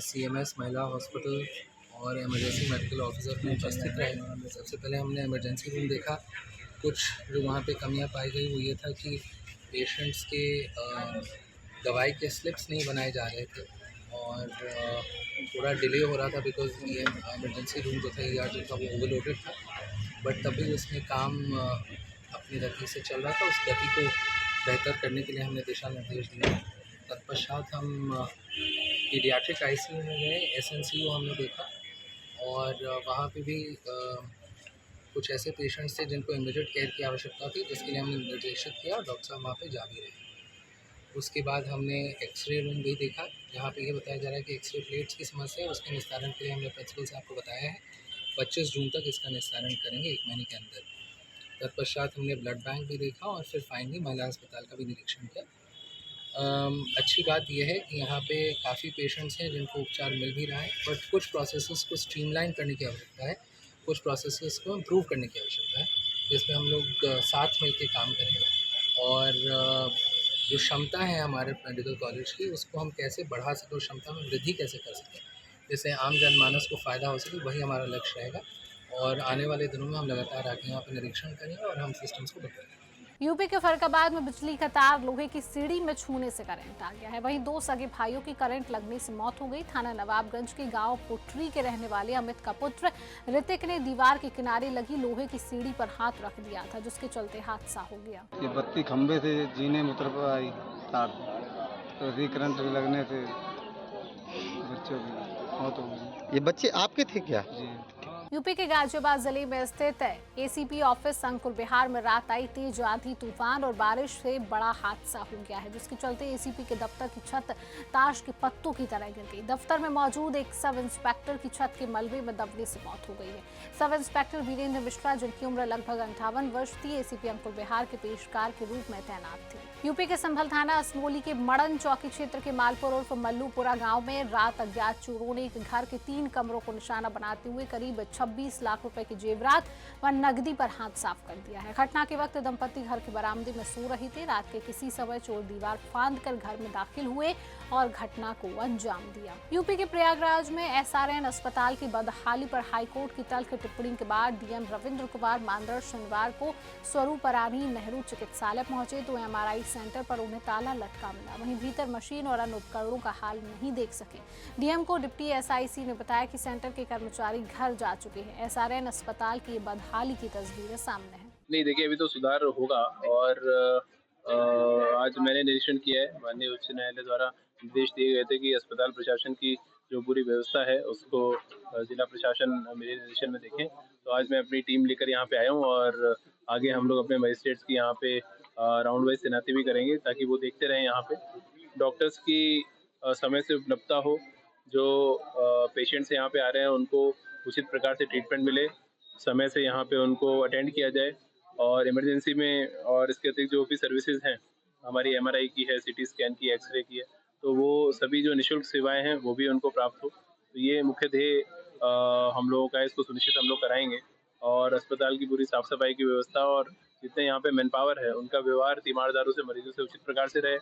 CMS महिला हॉस्पिटल और इमरजेंसी मेडिकल ऑफिसर में उपस्थित रहे। सबसे पहले हमने इमरजेंसी रूम देखा। कुछ जो वहाँ पे कमियाँ पाई गई वो ये था कि पेशेंट्स के दवाई के स्लिप्स नहीं बनाए जा रहे थे और थोड़ा डिले हो रहा था, बिकॉज ये इमरजेंसी रूम जो था या जो था वो ओवरलोडेड था। बट तभी उसमें काम अपनी गति से चल रहा था। उस गति को बेहतर करने के लिए हमने दिशा निर्देश दिए। तत्पश्चात हम पीडियाट्रिक ICU में गए, SNCU हमने देखा और वहाँ पे भी कुछ ऐसे पेशेंट्स थे जिनको इमीडिएट केयर की आवश्यकता थी, जिसके लिए हमने निर्देशित किया और डॉक्टर साहब वहाँ पे जा भी रहे। उसके बाद हमने एक्सरे रूम भी देखा, जहाँ पे ये बताया जा रहा है कि एक्सरे प्लेट्स की समस्या है, उसके निस्तारण के लिए हमने प्रिंसिपल साहब को बताया है 25 जून तक इसका निस्तारण करेंगे, 1 महीने के अंदर। तत्पश्चात हमने ब्लड बैंक भी देखा और फिर फाइनली महिला अस्पताल का भी निरीक्षण किया। अच्छी बात यह है कि यहाँ पे काफ़ी पेशेंट्स हैं जिनको उपचार मिल भी रहा है, बट कुछ प्रोसेसेस को स्ट्रीमलाइन करने की आवश्यकता है, कुछ प्रोसेसेस को इम्प्रूव करने की आवश्यकता है, जिसमें हम लोग साथ मिल के काम करेंगे और जो क्षमता है हमारे मेडिकल कॉलेज की उसको हम कैसे बढ़ा सकें, उस क्षमता में वृद्धि कैसे कर सकें, जिससे आम जनमानस को फ़ायदा हो सके, वही हमारा लक्ष्य रहेगा। और आने वाले दिनों में हम लगातार आके यहाँ पर निरीक्षण करेंगे और हम सिस्टम्स को बढ़ाएंगे। यूपी के फरक्काबाद में बिजली का तार लोहे की सीढ़ी में छूने से करंट आ गया है। वहीं 2 सगे भाइयों की करंट लगने से मौत हो गई। थाना नवाबगंज के गांव पुटरी के रहने वाले अमित का पुत्र ऋतिक ने दीवार के किनारे लगी लोहे की सीढ़ी पर हाथ रख दिया था, जिसके चलते हादसा हो गया। ये बत्ती खंबे थे, जीने में उतर पर आई तार, तो इसी करंट लगने से बच्चों की मौत हो गई। ये बच्चे आपके थे क्या? जी। यूपी के गाजियाबाद जिले में स्थित ACP ऑफिस अंकुर बिहार में रात आई तेज आंधी तूफान और बारिश से बड़ा हादसा हो गया है, जिसके चलते ACP के दफ्तर की छत ताश के पत्तों की तरह गिर गई। दफ्तर में मौजूद एक सब इंस्पेक्टर की छत के मलबे में दबने से मौत हो गई है। सब इंस्पेक्टर वीरेंद्र मिश्रा, जिनकी उम्र लगभग 58 वर्ष थी, ACP अंकुर बिहार के पेशकार के रूप में तैनात थे। यूपी के संभल थाना असमोली के मड़न चौकी क्षेत्र के मालपुर उर्फ मल्लूपुरा गांव में रात अज्ञात चोरों ने एक घर के 3 कमरों को निशाना बनाते हुए करीब 26 लाख रुपए के जेवरात व नकदी पर हाथ साफ कर दिया है। घटना के वक्त दंपति घर के बरामदे में सो रहे थे। रात के किसी समय चोर दीवार फांद कर घर में दाखिल हुए और घटना को अंजाम दिया। यूपी के प्रयागराज में SRN अस्पताल की बदहाली पर हाईकोर्ट की तल्ख टिप्पणी के बाद DM रविंद्र कुमार मांदर शनिवार को स्वरूपरानी नेहरू चिकित्सालय पहुंचे तो MRI सेंटर पर उन्हें ताला लटका मिला। वहीं भीतर मशीन और अन्य उपकरणों का हाल नहीं देख सके। DM को डिप्टी SIC ने बताया कि सेंटर के कर्मचारी घर जा चुके हैं। SRN अस्पताल की बदहाली की तस्वीरें सामने हैं। नहीं देखिए, अभी तो सुधार होगा और आज मैंने निरीक्षण किया है। माननीय उच्च न्यायालय द्वारा निर्देश दिए गए थे कि अस्पताल प्रशासन की जो पूरी व्यवस्था है उसको जिला प्रशासन मेरे निरीक्षण में देखें। तो आज मैं अपनी टीम लेकर यहाँ पे आया हूँ और आगे हम लोग अपने मजिस्ट्रेट्स की यहाँ पे राउंड वाइज तैनाती भी करेंगे ताकि वो देखते रहें यहाँ पे डॉक्टर्स की समय से उपलब्धता हो। जो पेशेंट्स यहाँ पे आ रहे हैं उनको उचित प्रकार से ट्रीटमेंट मिले, समय से यहाँ पे उनको अटेंड किया जाए और इमरजेंसी में और इसके अतिरिक्त जो भी सर्विसेज हैं, हमारी MRI की है, CT स्कैन की, एक्सरे की है, तो वो सभी जो निःशुल्क सेवाएं हैं वो भी उनको प्राप्त हो। तो ये मुख्य ध्येय हम लोगों का, इसको सुनिश्चित हम लोग कराएंगे और अस्पताल की पूरी साफ सफाई की व्यवस्था और जितने यहाँ पे मैन पावर है उनका व्यवहार तीमारदारों से, मरीजों से उचित प्रकार से रहे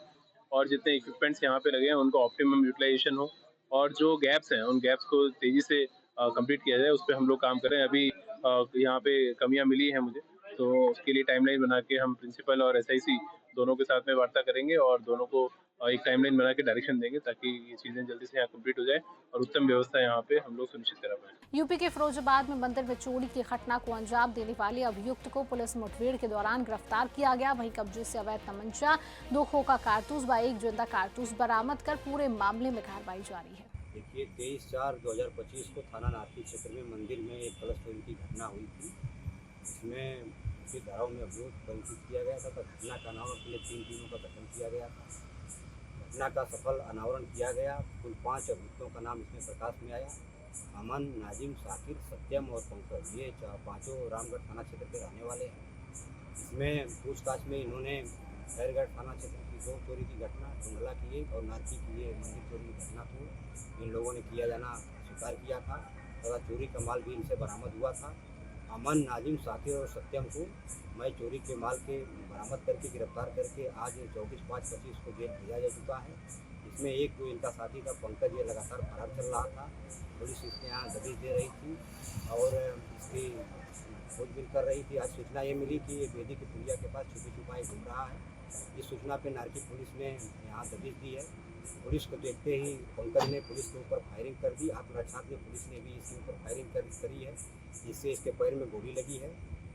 और जितने इक्विपमेंट्स यहाँ पे लगे हैं उनको ऑप्टिमम यूटिलाइजेशन हो और जो गैप्स हैं उन गैप्स को तेजी से कंप्लीट किया जाए, उस पर हम लोग काम करें। अभी यहाँ पे कमियां मिली हैं मुझे, तो उसके लिए टाइमलाइन बना के हम प्रिंसिपल और SIC दोनों के साथ में वार्ता करेंगे और दोनों को एक टाइमलाइन बना के डायरेक्शन देंगे ताकि ये चीज़ें जल्दी से यहाँ कंप्लीट हो जाए और उत्तम व्यवस्था यहाँ पे हम लोग सुनिश्चित करा पाएं। यूपी के फिरोजाबाद में मंदिर में चोरी की घटना को अंजाम देने वाले अभियुक्त को पुलिस मुठभेड़ के दौरान गिरफ्तार किया गया। वहीं कब्जे से अवैध तमंचा, 2 खोखा कारतूस व 1 जिंदा कारतूस बरामद कर पूरे मामले में कार्रवाई जारी है। देखिए, 23/4/2025 को थाना नारकी क्षेत्र में मंदिर में एक कलश चोरी की घटना हुई थी। इसमें की धाराओं में अभियोग पंजीकृत किया गया था। घटना का अनावरण के लिए 3 टीमों का गठन किया गया था। घटना का सफल अनावरण किया गया। कुल 5 अभियुक्तों का नाम इसमें प्रकाश में आया। अमन, नाजिम, साकिर, सत्यम और पंकज, ये 5 रामगढ़ थाना क्षेत्र के रहने वाले हैं। इसमें पूछताछ में इन्होंने खैरगढ़ थाना क्षेत्र की 2 चोरी की घटना, टुंगला की 1 और नारकी की ये मंदिर चोरी की घटना को इन लोगों ने किया जाना स्वीकार किया था तथा चोरी का माल भी इनसे बरामद हुआ था। अमन, नाजिम, साकिर और सत्यम को मैं चोरी के माल के बरामद करके गिरफ्तार करके आज 24/5/25 को जेल भेजा जा चुका है। इसमें एक जो इनका साथी था पंकज, ये लगातार फरार चल रहा था। पुलिस इसके यहाँ दबिश दे रही थी और इसकी खोजबीन कर रही थी। आज सूचना ये मिली कि ये बेदी की पुलिया के पास छुपी छुपाई घूम रहा है। इस सूचना पे नारकी पुलिस ने यहाँ दबिश दी है। पुलिस को देखते ही पंकज ने पुलिस के ऊपर फायरिंग कर दी। आत्मरक्षा में पुलिस ने भी इसके ऊपर फायरिंग करी है, जिससे इसके पैर में गोली लगी है।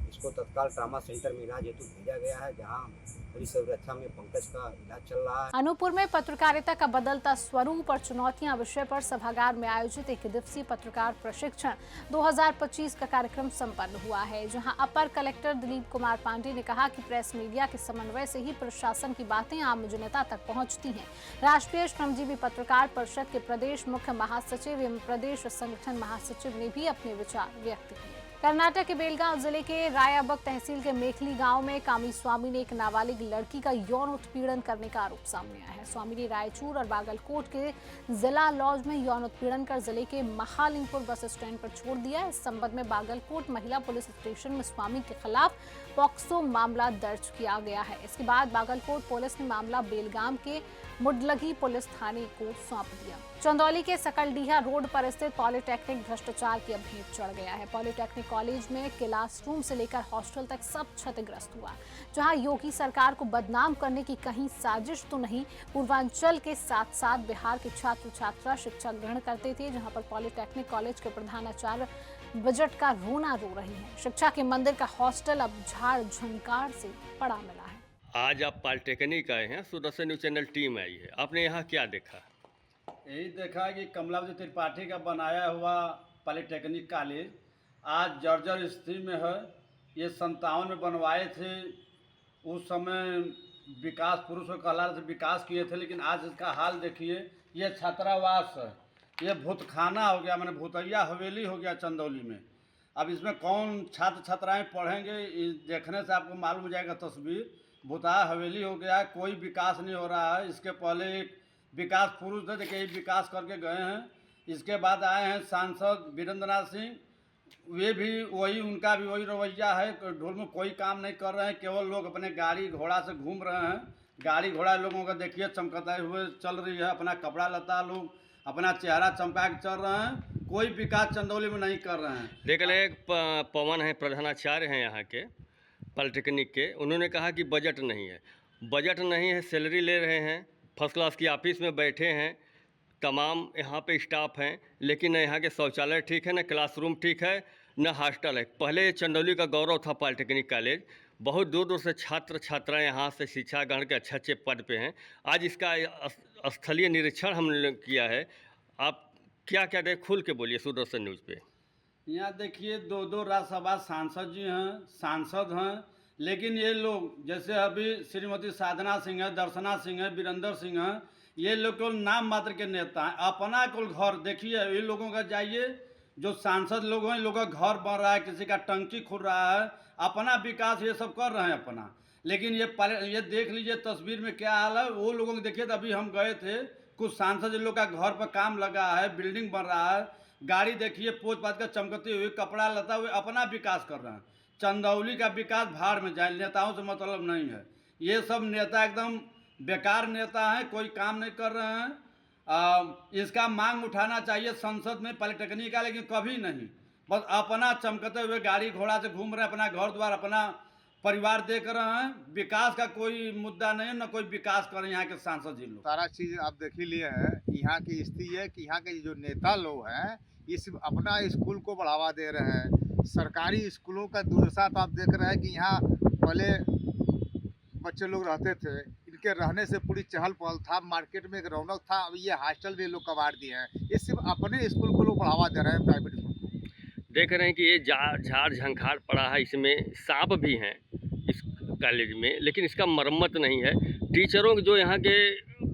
इसको तत्काल ट्रामा सेंटर में इलाज हेतु भेजा गया है, जहां पुलिस रक्षा में पंकज का इलाज चल रहा है। अनूपपुर में पत्रकारिता का बदलता स्वरूप और चुनौतियां विषय पर सभागार में आयोजित 1 दिवसीय पत्रकार प्रशिक्षण 2025 का कार्यक्रम संपन्न हुआ है, जहां अपर कलेक्टर दिलीप कुमार पांडे ने कहा कि प्रेस मीडिया के समन्वय से ही प्रशासन की बातें आम जनता तक पहुंचती हैं। राष्ट्रीय श्रमजीवी पत्रकार परिषद के प्रदेश मुख्य महासचिव एवं प्रदेश संगठन महासचिव ने भी अपने विचार व्यक्त किए। कर्नाटक के बेलगांव जिले के रायाबग तहसील के मेखली गांव में कामी स्वामी ने एक नाबालिग लड़की का यौन उत्पीड़न करने का आरोप सामने आया है। स्वामी ने रायचूर और बागलकोट के जिला लॉज में यौन उत्पीड़न कर जिले के महालिंगपुर बस स्टैंड पर छोड़ दिया। इस संबंध में बागलकोट महिला पुलिस स्टेशन में स्वामी के खिलाफ पॉक्सो मामला दर्ज किया गया है। इसके बाद बागलकोट पुलिस ने मामला बेलगाम के मुडलगी पुलिस थाने को सौंप दिया। चंदौली के सकलडीहा रोड पर स्थित पॉलिटेक्निक भ्रष्टाचार की भेंट चढ़ गया है। पॉलिटेक्निक कॉलेज में क्लासरूम से लेकर हॉस्टल तक सब क्षतिग्रस्त हुआ। जहां योगी सरकार को बदनाम करने की कहीं साजिश तो नहीं, पूर्वांचल के साथ साथ बिहार के छात्र छात्रा शिक्षा ग्रहण करते थे, जहां पर पॉलिटेक्निक कॉलेज के प्रधानाचार्य बजट का रोना रो रही हैं। शिक्षा के मंदिर का हॉस्टल अब झाड़ झंकार से पड़ा मिला है। आज आप पॉलिटेक्निक आए हैं, सुदर्शन न्यूज चैनल टीम आई है, आपने यहाँ क्या देखा? यही देखा कि कमलावती त्रिपाठी का बनाया हुआ पॉलिटेक्निक कॉलेज आज जर्जर स्थिति में है। ये 57 में बनवाए थे, उस समय विकास पुरुष को कहला से विकास किए थे, लेकिन आज इसका हाल देखिए। ये छात्रावास है, ये भूतखाना हो गया, मैंने भूतैया हवेली हो गया चंदौली में। अब इसमें कौन छात्र छात्राएं पढ़ेंगे, देखने से आपको मालूम हो जाएगा तस्वीर। भूतैया हवेली हो गया, कोई विकास नहीं हो रहा है। इसके पहले एक विकास पुरुष थे, देखिए विकास करके गए हैं। इसके बाद आए हैं सांसद वीरेंद्र नाथ सिंह, वे भी वही, उनका भी वही रवैया है। ढोल में कोई काम नहीं कर रहे हैं, केवल लोग अपने गाड़ी घोड़ा से घूम रहे हैं। गाड़ी घोड़ा लोगों का देखिए चमकते हुए चल रही है, अपना कपड़ा लता लोग अपना चेहरा चमका के चल रहे हैं, कोई विकास चंदौली में नहीं कर रहे हैं। देख ले पवन है, प्रधानाचार्य हैं यहाँ के पॉलिटेक्निक के, उन्होंने कहा कि बजट नहीं है। बजट नहीं है, सैलरी ले रहे हैं, फर्स्ट क्लास की ऑफिस में बैठे हैं, तमाम यहाँ पे स्टाफ हैं, लेकिन न यहाँ के शौचालय ठीक है, न क्लासरूम ठीक है, न हॉस्टल है। पहले चंदौली का गौरव था पॉलिटेक्निक कॉलेज, बहुत दूर दूर से छात्र छात्राएं यहाँ से शिक्षा ग्रहण के अच्छे अच्छे पद पे हैं। आज इसका स्थलीय निरीक्षण हमने किया है। आप क्या क्या देख, खुल के बोलिए सुदर्शन न्यूज़ पे। यहाँ देखिए 2 राज्यसभा सांसद जी हैं, सांसद हैं, लेकिन ये लोग जैसे अभी श्रीमती साधना सिंह है, दर्शना सिंह है, वीरेंद्र सिंह हैं, ये लोग केवल नाम मात्र के नेता हैं। अपना कुल घर देखिए, ये लोगों का जाइए, जो सांसद लोग हैं, लोगों का घर बन रहा है, किसी का टंकी खुल रहा है, अपना विकास ये सब कर रहे हैं अपना। लेकिन ये देख लीजिए तस्वीर में क्या हाल है। वो लोगों को देखिए, अभी हम गए थे, कुछ सांसद लोग का घर पर काम लगा है, बिल्डिंग बन रहा है, गाड़ी देखिए पोत पात कर चमकती हुई, कपड़ा लता हुए अपना विकास कर रहे हैं। चंदौली का विकास भाड़ में जाए, नेताओं से मतलब नहीं है। ये सब नेता एकदम बेकार नेता हैं, कोई काम नहीं कर रहे हैं। इसका मांग उठाना चाहिए संसद में पॉलिटेक्निक का, लेकिन कभी नहीं, बस अपना चमकते हुए गाड़ी घोड़ा से घूम रहे हैं, अपना घर द्वार अपना परिवार देख रहे हैं। विकास का कोई मुद्दा नहीं है, न कोई विकास कर रहे हैं यहाँ के सांसद जी लोग। सारा चीज़ आप देख ही लिए हैं। यहाँ की स्थिति है कि यहाँ के जो नेता लोग हैं ये सिर्फ अपना स्कूल को बढ़ावा दे रहे हैं। सरकारी स्कूलों का दुर्दशा तो आप देख रहे हैं कि यहाँ पहले बच्चे लोग रहते थे, इनके रहने से पूरी चहल पहल था, मार्केट में एक रौनक था। अब ये हॉस्टल भी लोग कबाड़ दिए हैं। ये सिर्फ अपने स्कूल को लोग बढ़ावा दे रहे हैं, प्राइवेट स्कूल को। देख रहे हैं कि ये झाड़ झंखाड़ पड़ा है, इसमें सांप भी हैं इस कॉलेज में, लेकिन इसका मरम्मत नहीं है। टीचरों के जो यहाँ के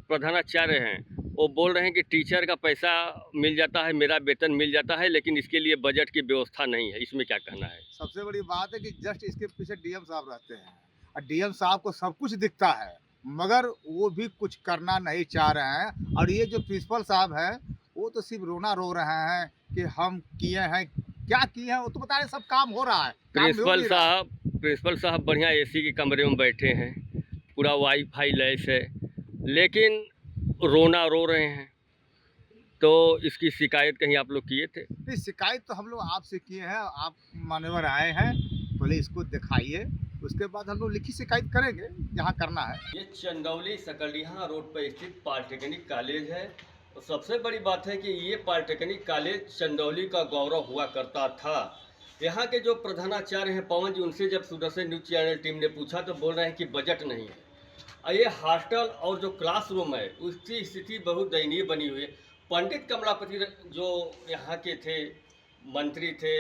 प्रधानाचार्य हैं वो बोल रहे हैं कि टीचर का पैसा मिल जाता है, मेरा वेतन मिल जाता है, लेकिन इसके लिए बजट की व्यवस्था नहीं है। इसमें क्या कहना है? सबसे बड़ी बात है कि जस्ट इसके पीछे डीएम साहब रहते हैं और डीएम साहब को सब कुछ दिखता है, मगर वो भी कुछ करना नहीं चाह रहे हैं। और ये जो प्रिंसिपल साहब हैं वो तो सिर्फ रोना रो रहे हैं कि हम किए हैं, क्या किए हैं वो तो बता रहे, सब काम हो रहा है। प्रिंसिपल साहब बढ़िया एसी के कमरे में बैठे हैं, पूरा वाईफाई लैस है, लेकिन रोना रो रहे हैं। तो इसकी शिकायत कहीं आप लोग किए थे? नहीं, शिकायत तो हम लोग आपसे किए हैं, आप मान्यवर आए हैं, पहले इसको दिखाइए, उसके बाद हम लोग लिखित शिकायत करेंगे जहाँ करना है। ये चंदौली सकलिहा रोड पर स्थित पॉलिटेक्निक कॉलेज है। तो सबसे बड़ी बात है कि ये पॉलिटेक्निक कॉलेज चंदौली का गौरव हुआ करता था। यहाँ के जो प्रधानाचार्य हैं पवन जी, उनसे जब सुदर्शन न्यूज़ चैनल टीम ने पूछा तो बोल रहे हैं कि बजट नहीं है। ये हॉस्टल और जो क्लासरूम है उसकी स्थिति बहुत दयनीय बनी हुई है। पंडित कमलापति जो यहाँ के थे, मंत्री थे,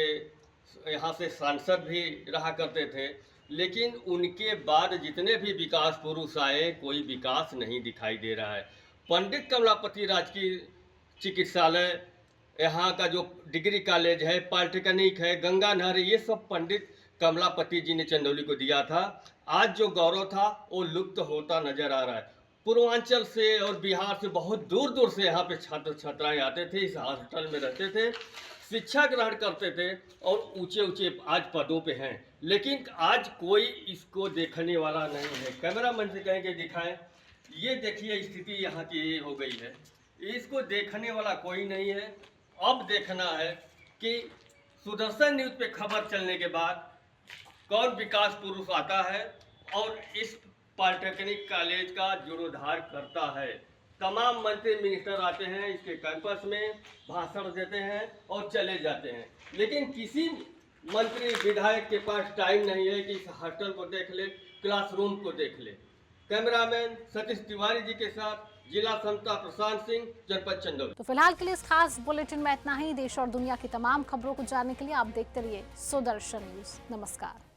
यहाँ से सांसद भी रहा करते थे, लेकिन उनके बाद जितने भी विकास पुरुष आए कोई विकास नहीं दिखाई दे रहा है। पंडित कमलापति राजकीय चिकित्सालय, यहाँ का जो डिग्री कॉलेज है, पॉलिटेक्निक है, गंगा नहर, ये सब पंडित कमलापति जी ने चंदौली को दिया था। आज जो गौरव था वो लुप्त होता नजर आ रहा है। पूर्वांचल से और बिहार से बहुत दूर दूर से यहाँ पे छात्र छात्राएं आते थे, इस हॉस्टल में रहते थे, शिक्षा ग्रहण करते थे और ऊंचे ऊंचे आज पदों पे हैं, लेकिन आज कोई इसको देखने वाला नहीं है। कैमरामैन से कहेंगे दिखाएं, ये देखिए स्थिति यहाँ की ये हो गई है, इसको देखने वाला कोई नहीं है। अब देखना है कि सुदर्शन न्यूज़ पे खबर चलने के बाद कौन विकास पुरुष आता है और इस पॉलिटेक्निक कॉलेज का जीर्णोद्धार करता है। तमाम मंत्री मिनिस्टर आते हैं इसके कैंपस में, भाषण देते हैं और चले जाते हैं, लेकिन किसी मंत्री विधायक के पास टाइम नहीं है कि इस हॉस्टल को देख ले, क्लासरूम को देख ले। कैमरामैन सतीश तिवारी जी के साथ जिला संता प्रशांत सिंह, जनपद चंदौली। तो फिलहाल के लिए इस खास बुलेटिन में इतना ही। देश और दुनिया की तमाम खबरों को जानने के लिए आप देखते रहिए सुदर्शन न्यूज़। नमस्कार।